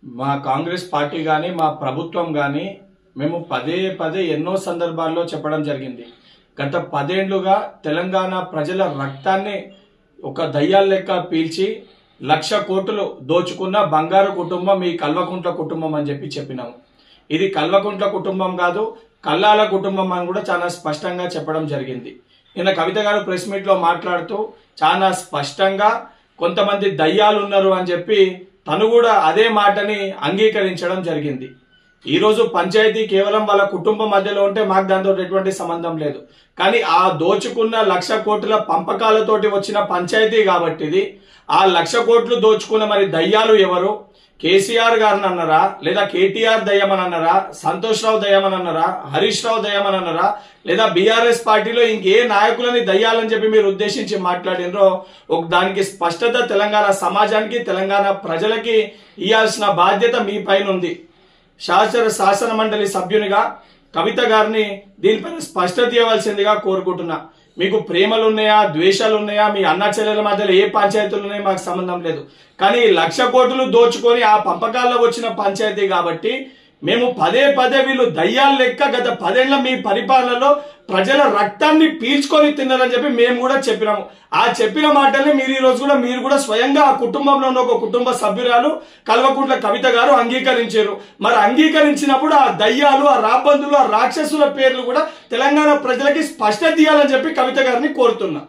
మా కాంగ్రెస్ పార్టీ కానీ మా ప్రభుత్వం కానీ మేము పదే పదే ఎన్నో సందర్భాల్లో చెప్పడం జరిగింది. గత 10 ఏళ్లుగా తెలంగాణ ప్రజల రక్తాన్ని ఒక దయ్యాల లెక్క పీల్చి 1,00,000 కోట్లు దోచుకున్న బంగారు కుటుంబం ఈ కల్వకుంట్ల కుటుంబం అని చెప్పినాము. ఇది కల్వకుంట్ల కుటుంబం కాదు, కల్లాల కుటుంబం అని కూడా చాలా స్పష్టంగా చెప్పడం జరిగింది. నిన్న కవిత గారు ప్రెస్ మీట్ లో మాట్లాడుతూ చాలా స్పష్టంగా కొంతమంది దయ్యాలు ఉన్నారు అని చెప్పి తను కూడా అదే మాటని అంగీకరించడం జరిగింది. ఈ రోజు పంచాయతీ కేవలం వాళ్ళ కుటుంబం మధ్యలో ఉంటే మాకు దాంతో ఎటువంటి సంబంధం లేదు. కానీ ఆ దోచుకున్న 1,00,000 కోట్ల పంపకాలతోటి వచ్చిన పంచాయతీ కాబట్టి ఇది ఆ 1,00,000 కోట్లు దోచుకున్న మరి దయ్యాలు ఎవరు? కేసీఆర్ గారిని అన్నారా, లేదా కేటీఆర్ దయ్యమని అన్నారా, సంతోష్ రావు దయ్యమని అన్నారా, హరీష్ రావు దయ్యమని అన్నారా, లేదా బీఆర్ఎస్ పార్టీలో ఇంకే నాయకులని దయ్యాలని చెప్పి మీరు ఉద్దేశించి మాట్లాడినరో దానికి స్పష్టత తెలంగాణ సమాజానికి తెలంగాణ ప్రజలకి ఇవ్వాల్సిన బాధ్యత మీ పైన ఉంది. శాసన మండలి సభ్యునిగా కవిత గారిని దీనిపైన స్పష్టత ఇవ్వాల్సిందిగా కోరుకుంటున్నా. మీకు ప్రేమలు ఉన్నాయా, ద్వేషాలు ఉన్నాయా, మీ అన్న చెల్లెల మధ్యలో ఏ పంచాయతీలు ఉన్నాయో మాకు సంబంధం లేదు. కానీ 1,00,000 కోట్లు దోచుకొని ఆ పంపకాల్లో వచ్చిన పంచాయతీ కాబట్టి మేము పదే పదే వీళ్ళు దయ్యాల లెక్క గత 10 ఏళ్ల మీ పరిపాలనలో ప్రజల రక్తాన్ని పీల్చుకొని తిన్నారని చెప్పి మేము కూడా చెప్పినాము. ఆ చెప్పిన మాటల్ని మీరు కూడా స్వయంగా ఆ కుటుంబంలో ఉన్న ఒక కుటుంబ సభ్యురాలు కల్వకుంట్ల కవిత గారు అంగీకరించారు. మరి అంగీకరించినప్పుడు ఆ దయ్యాలు, ఆ రాబందులు, ఆ రాక్షసుల పేర్లు కూడా తెలంగాణ ప్రజలకి స్పష్టత ఇవ్వాలని చెప్పి కవిత గారిని కోరుతున్నా.